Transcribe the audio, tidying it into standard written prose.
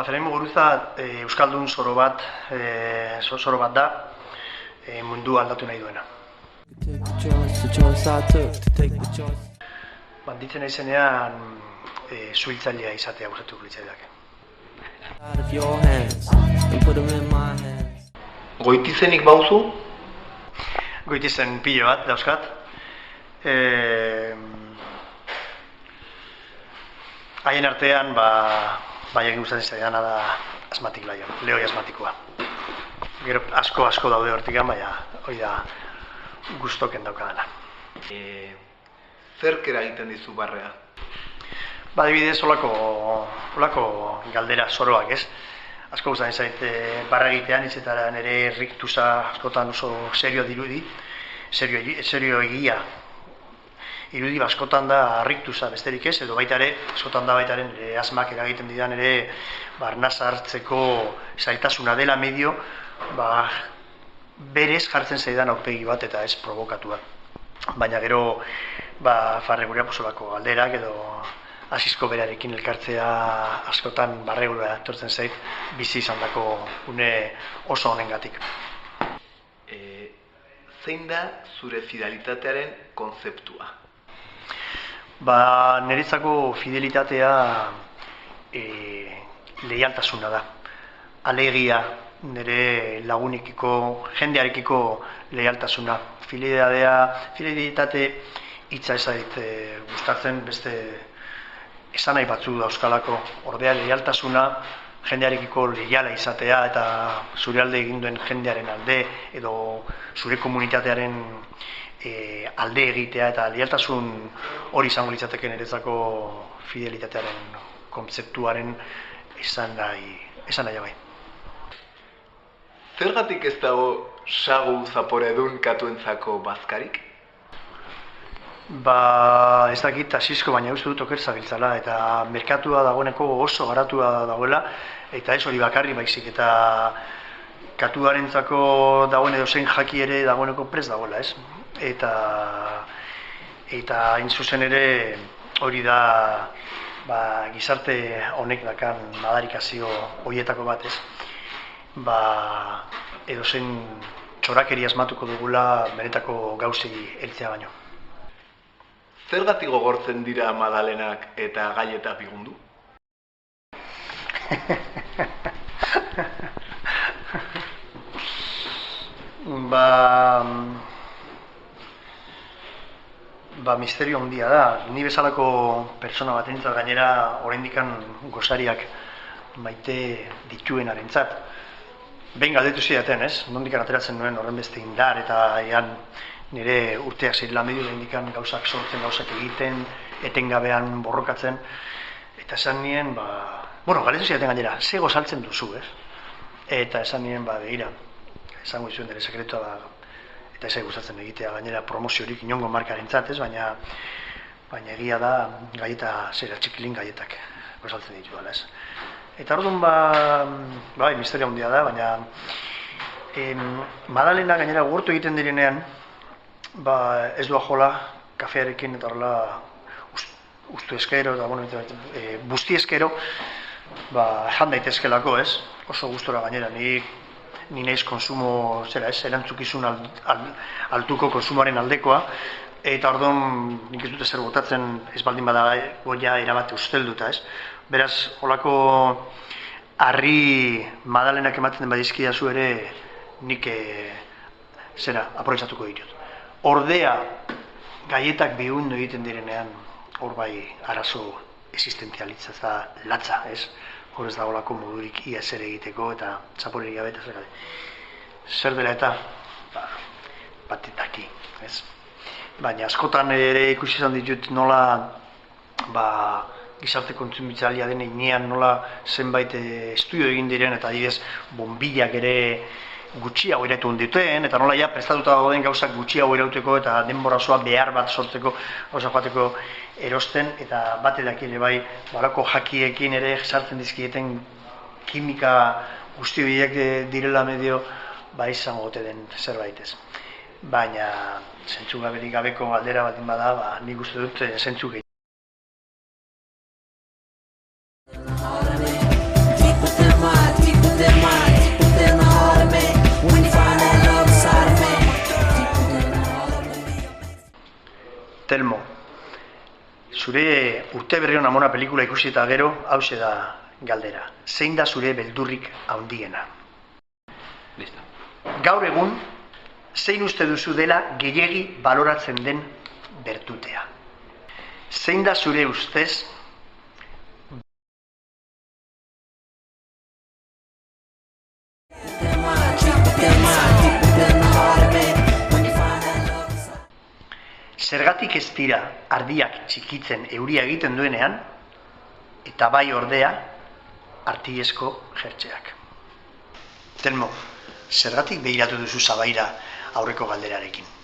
Zelain Muguruza euskaldun zoro bat da mundu aldatu nahi duena. Ditzen naizenean suhiltzailea izatea gustatuko litzaidake. Goitizenik bauzu? Goitizen pilo bat dauzkat. Haien artean, egin gustatzen zaidana da asmatik leoi asmatikoa. Gero asko daude hortikan, baina hori da gustoken daukadana. Zerk eragiten dizu barrea? Adibidez, holako galdera zoroak, ez? Asko gustatzen zait barra egitean, itzetara nire riktusa askotan oso serio dirudi, serio egia. Irudi askotan da riktusa besterik ez, edo baita ere, askotan da baita ere asmak eragiten didan ere arnasa hartzeko zailtasuna dela medio, berez jartzen zaidan aurpegi bat eta ez provokatua. Baina gero, farregura posolako galderak edo asizko berarekin elkartzea askotan barregura etortzen zait bizi izandako une oso honengatik. Zein da zure fidelitatearen kontzeptua? Niretzako fidelitatea leialtasuna da. Alegia, nire lagunekiko, jendearekiko leialtasuna. Fidelitate hitza ez zait gustatzen beste esanai batzu dauzkalako. Ordea leialtasuna, jendearekiko leiala izatea eta zure alde egin duen jendearen alde edo zure komunitatearen alde egitea eta leialtasun hori izango litzateke niretzako fidelitatearen kontzeptuaren esan nahi bai. Zergatik ez dago sagu zaporedun katuentzako bazkarik? Ez dakit asizko, baina uste dut oker zabiltzala eta merkatua dagoeneko oso garatua dagoela eta ez hori bakarri baizik eta katuarentzako dagoen edo zein jaki ere dagoeneko prest dagoela, ez? Eta hain zuzen ere hori da gizarte honek dakan madarikazio horietako bat, ez? Edo zein txorakeri asmatuko dugula benetako gauzei heltzea baino. Zergatik gogortzen dira madalenak eta galleta bigundu? Misterio handia da. Ni bezalako pertsona batentzat gainera oraindikan gosariak maite dituenarentzat. Behin galdetu zidaten, ez? Nondikan ateratzen nuen horren beste indar eta nire urteak zirela medio oraindikan gauzak sortzen, gauzak egiten, etengabean borrokatzen. Eta esan nien, galdetu zidaten gainera, ze gozaltzen duzu, ez? Eta esan nien, begira, esango izuen nire sekretua da, eta ez gustatzen egitea gainera promoziorik inongo markarentzat, ez? Baina egia da galleta txikilin galletak gozaltzen ditu dela, ez? Eta orduan misterio handia da, baina madalena gainera gogortu egiten direnean, ez doa jola kafearekin eta horrela ustu eskero eta busti eskero jan daitezkelako, ez? Oso gustora gainera, ni naiz konsumo, erantzukizun altuko konsumoaren aldekoa, eta orduan nik ez dute zer botatzen ez baldin bada goia erabate ustelduta, ez? Beraz, holako harri madalenak ematen den badizkidazu ere nik aprobetxatuko ditut. Ordea, gaietak bihundu egiten direnean, hor arazo existentzialitza eta latza, ez? Hor ez da holako modurik ia zer egiteko eta zaporerik gabe eta zer. Zer dela eta batetaki, ez? Baina askotan ere ikusi izan ditut nola gizarte kontsumitzailea den heinean nola zenbait estudio egin diren eta adibidez bonbilak ere gutxiago irautu duten eta nola prestatuta dauden gauzak gutxiago irauteko eta denbora osoa behar bat sortzeko gauza joateko erosten eta bate daki ere balako jakiekin ere sartzen dizkieten kimika guzti horiek direla medio izango gote den zerbait ez. Baina zentzugaberik gabeko galdera baldin bada, nik uste dut zentzu gehiago. Telmo, zure urte berri on amona pelikula ikusi eta gero, hause da galdera. Zein da zure beldurrik handiena? Listo. Gaur egun, zein uste duzu dela gehiegi baloratzen den bertutea? Zein da zure ustez zergatik ez dira ardiak txikitzen euria egiten duenean, eta bai ordea artilezko jertseak? Telmo, zergatik begiratu duzu sabaira aurreko galderarekin?